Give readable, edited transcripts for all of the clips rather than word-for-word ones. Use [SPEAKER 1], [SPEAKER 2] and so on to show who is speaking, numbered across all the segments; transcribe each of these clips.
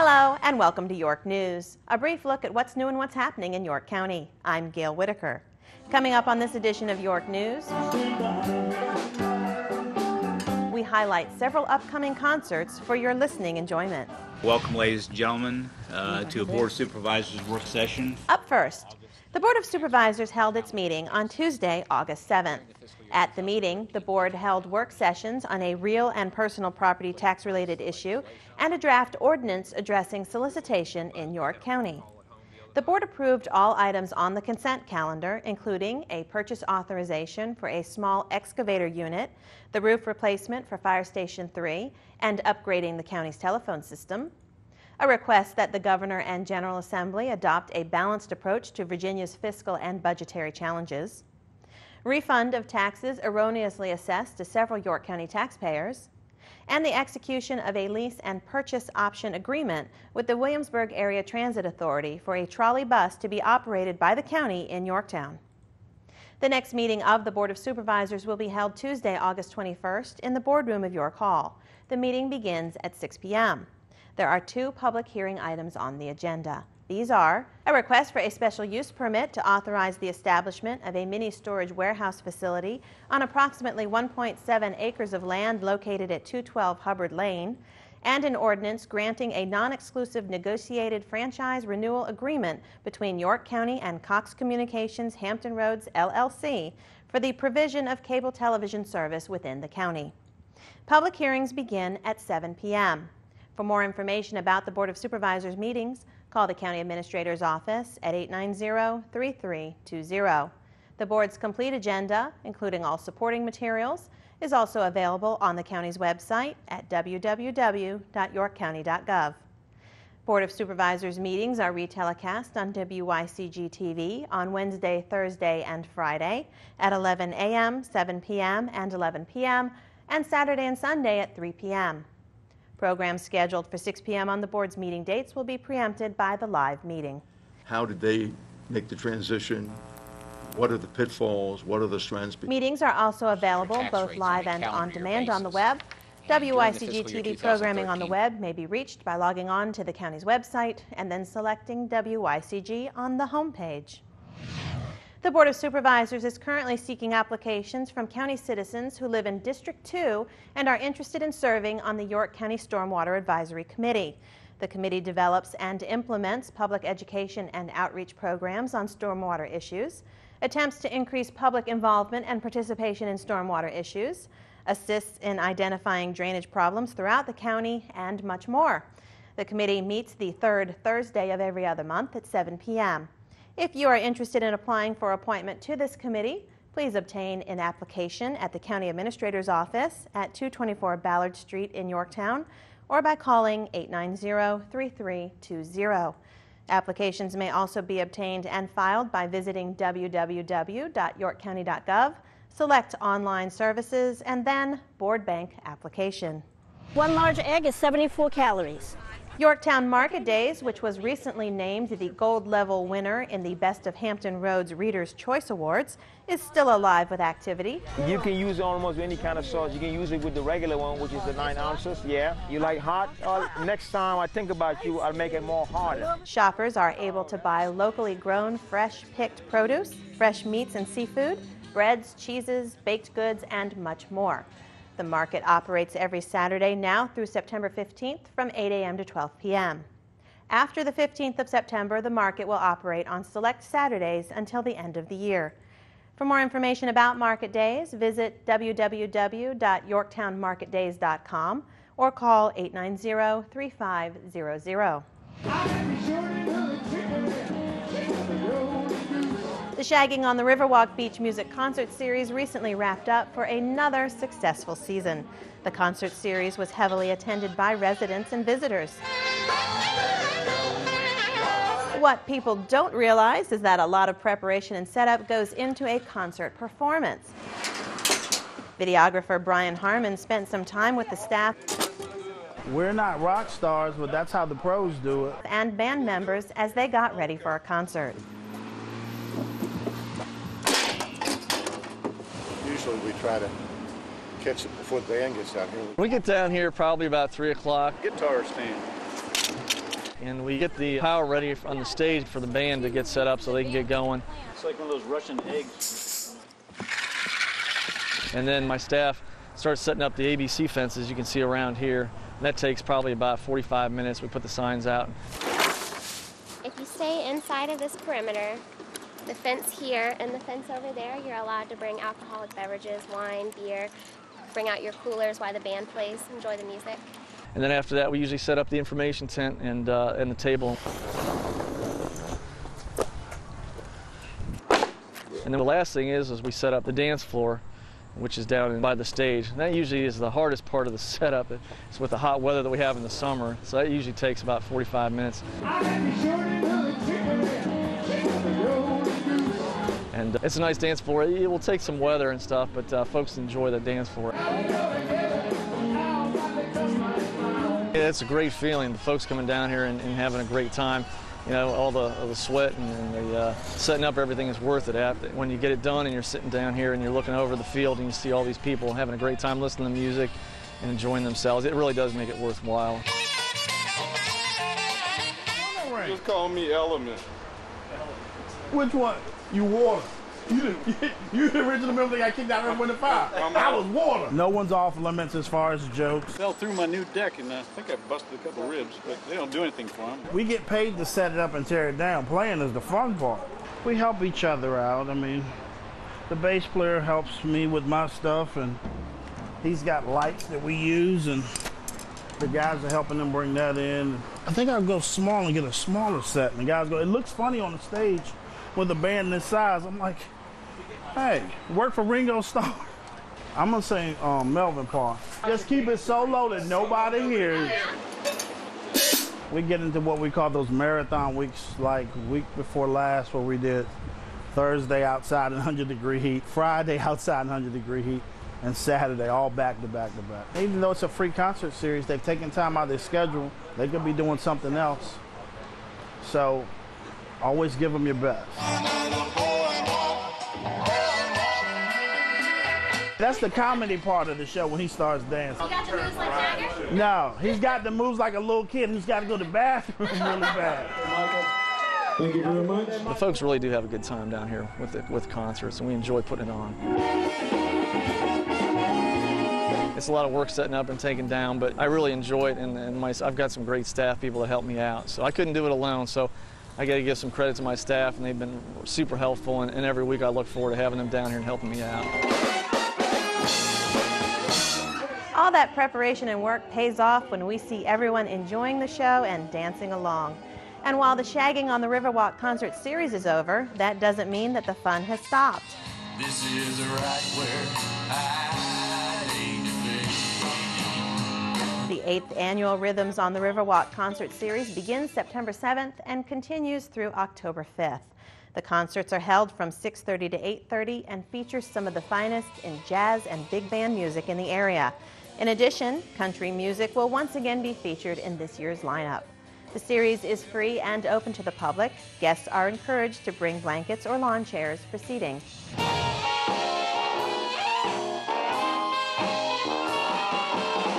[SPEAKER 1] Hello and welcome to York News, a brief look at what's new and what's happening in York County. I'm Gail Whitaker. Coming up on this edition of York News, we highlight several upcoming concerts for your listening enjoyment.
[SPEAKER 2] Welcome, ladies and gentlemen, to a Board of Supervisors work session.
[SPEAKER 1] Up first, the Board of Supervisors held its meeting on Tuesday, August 7th. At the meeting, the board held work sessions on a real and personal property tax-related issue and a draft ordinance addressing solicitation in York County. The board approved all items on the consent calendar, including a purchase authorization for a small excavator unit, the roof replacement for Fire Station 3, and upgrading the county's telephone system, a request that the Governor and General Assembly adopt a balanced approach to Virginia's fiscal and budgetary challenges, refund of taxes erroneously assessed to several York County taxpayers, and the execution of a lease and purchase option agreement with the Williamsburg Area Transit Authority for a trolley bus to be operated by the county in Yorktown. The next meeting of the Board of Supervisors will be held Tuesday, August 21st in the boardroom of York Hall. The meeting begins at 6 p.m. There are two public hearing items on the agenda. These are a request for a special use permit to authorize the establishment of a mini storage warehouse facility on approximately 1.7 acres of land located at 212 Hubbard Lane, and an ordinance granting a non-exclusive negotiated franchise renewal agreement between York County and Cox Communications Hampton Roads, LLC for the provision of cable television service within the county. Public hearings begin at 7 p.m. For more information about the Board of Supervisors meetings, call the County Administrator's Office at 890-3320. The Board's complete agenda, including all supporting materials, is also available on the county's website at www.yorkcounty.gov. Board of Supervisors meetings are retelecast on WYCG TV on Wednesday, Thursday, and Friday at 11 a.m., 7 p.m., and 11 p.m., and Saturday and Sunday at 3 p.m. Programs scheduled for 6 p.m. on the board's meeting dates will be preempted by the live meeting.
[SPEAKER 3] How did they make the transition? What are the pitfalls? What are the strengths?
[SPEAKER 1] Meetings are also available both live and on demand on the web. WYCG TV programming on the web may be reached by logging on to the county's website and then selecting WYCG on the homepage. The Board of Supervisors is currently seeking applications from county citizens who live in District 2 and are interested in serving on the York County Stormwater Advisory Committee. The committee develops and implements public education and outreach programs on stormwater issues, attempts to increase public involvement and participation in stormwater issues, assists in identifying drainage problems throughout the county, and much more. The committee meets the third Thursday of every other month at 7 p.m. If you are interested in applying for appointment to this committee, please obtain an application at the County Administrator's Office at 224 Ballard Street in Yorktown or by calling 890-3320. Applications may also be obtained and filed by visiting www.yorkcounty.gov, select online services, and then board bank application.
[SPEAKER 4] One large egg is 74 calories.
[SPEAKER 1] Yorktown Market Days, which was recently named the gold level winner in the Best of Hampton Roads Reader's Choice Awards, is still alive with activity.
[SPEAKER 5] You can use almost any kind of sauce. You can use it with the regular one, which is the 9 ounces. Yeah. You like hot? Next time I think about you, I'll make it more harder.
[SPEAKER 1] Shoppers are able to buy locally grown, fresh picked produce, fresh meats and seafood, breads, cheeses, baked goods, and much more. The market operates every Saturday now through September 15th from 8 a.m. to 12 p.m. After the 15th of September, the market will operate on select Saturdays until the end of the year. For more information about Market Days, visit www.yorktownmarketdays.com or call 890-3500. The Shagging on the Riverwalk Beach Music Concert Series recently wrapped up for another successful season. The concert series was heavily attended by residents and visitors. What people don't realize is that a lot of preparation and setup goes into a concert performance. Videographer Brian Harmon spent some time with the staff.
[SPEAKER 6] We're not rock stars, but that's how the pros do it.
[SPEAKER 1] And band members as they got ready for a concert.
[SPEAKER 7] Usually we try to catch it before the band gets down here.
[SPEAKER 8] We get down here probably about 3 o'clock.
[SPEAKER 7] Guitar stand.
[SPEAKER 8] and we get the power ready on the stage for the band to get set up so they can get going.
[SPEAKER 9] It's like one of those Russian eggs.
[SPEAKER 8] And then my staff starts setting up the ABC fences you can see around here. And that takes probably about 45 minutes. We put the signs out.
[SPEAKER 10] If you stay inside of this perimeter, the fence here and the fence over there, you're allowed to bring alcoholic beverages, wine, beer, bring out your coolers while the band plays, enjoy the music.
[SPEAKER 8] And then after that, we usually set up the information tent and the table. And then the last thing is we set up the dance floor, which is down by the stage. And that usually is the hardest part of the setup. It's with the hot weather that we have in the summer. So that usually takes about 45 minutes. And it's a nice dance floor. It will take some weather and stuff, but folks enjoy the dance floor. Yeah, it's a great feeling. The folks coming down here and having a great time. You know, all the sweat and the setting up everything is worth it. When you get it done and you're sitting down here and you're looking over the field and you see all these people having a great time listening to music and enjoying themselves, it really does make it worthwhile.
[SPEAKER 7] Just call me Element.
[SPEAKER 6] Which one? You water. You the original member that got kicked out of the fire. I was water. No one's off limits as far as jokes.
[SPEAKER 7] Fell through my new deck, and I think I busted a couple ribs, but they don't do anything for them.
[SPEAKER 6] We get paid to set it up and tear it down. Playing is the fun part. We help each other out. I mean, the bass player helps me with my stuff, and he's got lights that we use, and the guys are helping them bring that in. I think I'll go small and get a smaller set. And the guys go, it looks funny on the stage with a band this size. I'm like, hey, work for Ringo Starr. I'm gonna sing Melvin part. Just keep it so low that nobody hears. We get into what we call those marathon weeks, like week before last, where we did Thursday outside in 100-degree heat, Friday outside in 100-degree heat, and Saturday all back to back to back. Even though it's a free concert series, they've taken time out of their schedule. They could be doing something else. So always give them your best. That's the comedy part of the show when he starts dancing.
[SPEAKER 10] You got the moves like Jagger?
[SPEAKER 6] No, he's got the moves like a little kid who's got to go to the bathroom really bad.
[SPEAKER 3] Thank you very much.
[SPEAKER 8] The folks really do have a good time down here with concerts, and we enjoy putting it on. It's a lot of work setting up and taking down, but I really enjoy it, and I've got some great staff people to help me out. So I couldn't do it alone, so I got to give some credit to my staff, and they've been super helpful, and every week I look forward to having them down here and helping me out.
[SPEAKER 1] All that preparation and work pays off when we see everyone enjoying the show and dancing along. And while the Shagging on the Riverwalk concert series is over, that doesn't mean that the fun has stopped.
[SPEAKER 11] This is right where I need to be.
[SPEAKER 1] The 8th annual Rhythms on the Riverwalk concert series begins September 7th and continues through October 5th. The concerts are held from 6:30 to 8:30 and feature some of the finest in jazz and big band music in the area. In addition, country music will once again be featured in this year's lineup. The series is free and open to the public. Guests are encouraged to bring blankets or lawn chairs for seating.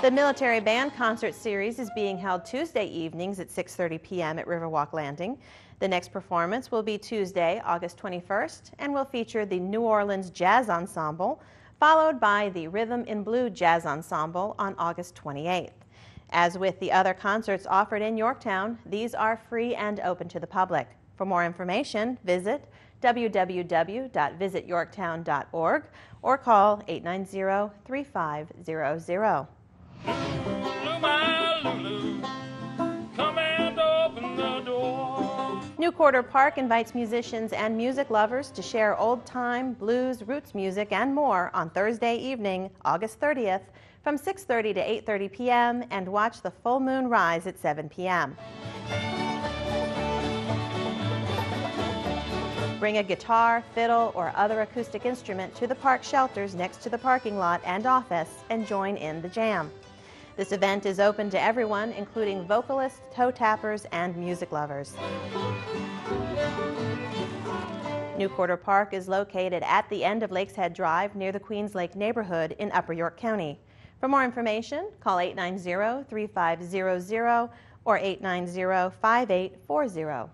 [SPEAKER 1] The Military Band Concert Series is being held Tuesday evenings at 6:30 p.m. at Riverwalk Landing. The next performance will be Tuesday, August 21st, and will feature the New Orleans Jazz Ensemble, followed by the Rhythm in Blue Jazz Ensemble on August 28th. As with the other concerts offered in Yorktown, these are free and open to the public. For more information, visit www.visityorktown.org or call 890-3500. New Quarter Park invites musicians and music lovers to share old-time, blues, roots music, and more on Thursday evening, August 30th, from 6:30 to 8:30 p.m. and watch the full moon rise at 7 p.m. Bring a guitar, fiddle, or other acoustic instrument to the park shelters next to the parking lot and office and join in the jam. This event is open to everyone, including vocalists, toe tappers, and music lovers. New Quarter Park is located at the end of Lakes Head Drive near the Queens Lake neighborhood in Upper York County. For more information, call 890-3500 or 890-5840.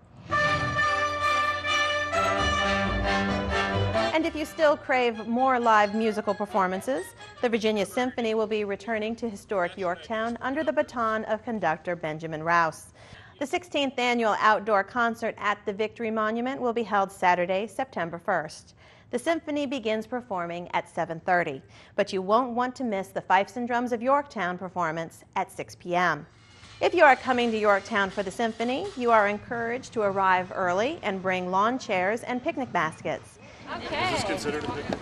[SPEAKER 1] And if you still crave more live musical performances, the Virginia Symphony will be returning to historic Yorktown under the baton of conductor Benjamin Rouse. The 16th annual outdoor concert at the Victory Monument will be held Saturday, September 1st. The symphony begins performing at 7:30, but you won't want to miss the Fifes and Drums of Yorktown performance at 6 p.m. If you are coming to Yorktown for the symphony, you are encouraged to arrive early and bring lawn chairs and picnic baskets.
[SPEAKER 10] Okay.
[SPEAKER 7] Is this considered a picnic?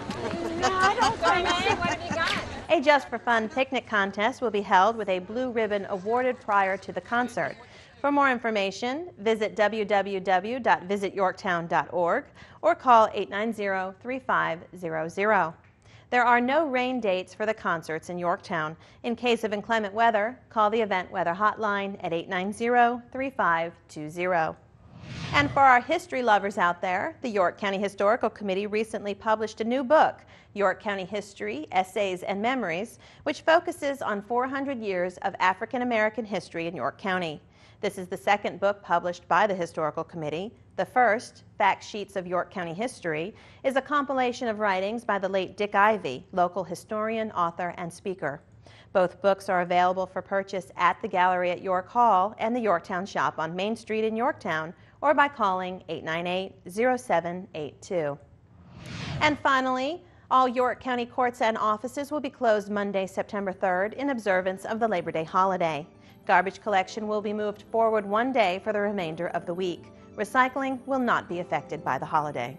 [SPEAKER 10] No, I don't think so. What have you got?
[SPEAKER 1] A Just for Fun picnic contest will be held with a blue ribbon awarded prior to the concert. For more information, visit www.visityorktown.org or call 890-3500. There are no rain dates for the concerts in Yorktown. In case of inclement weather, call the event weather hotline at 890-3520. And for our history lovers out there, the York County Historical Committee recently published a new book, York County History, Essays and Memories, which focuses on 400 years of African American history in York County. This is the second book published by the Historical Committee. The first, Fact Sheets of York County History, is a compilation of writings by the late Dick Ivey, local historian, author, and speaker. Both books are available for purchase at the gallery at York Hall and the Yorktown Shop on Main Street in Yorktown, or by calling 898-0782. And finally, all York County courts and offices will be closed Monday, September 3rd in observance of the Labor Day holiday. Garbage collection will be moved forward one day for the remainder of the week. Recycling will not be affected by the holiday.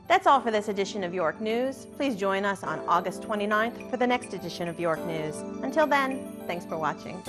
[SPEAKER 1] That's all for this edition of York News. Please join us on August 29th for the next edition of York News. Until then, thanks for watching.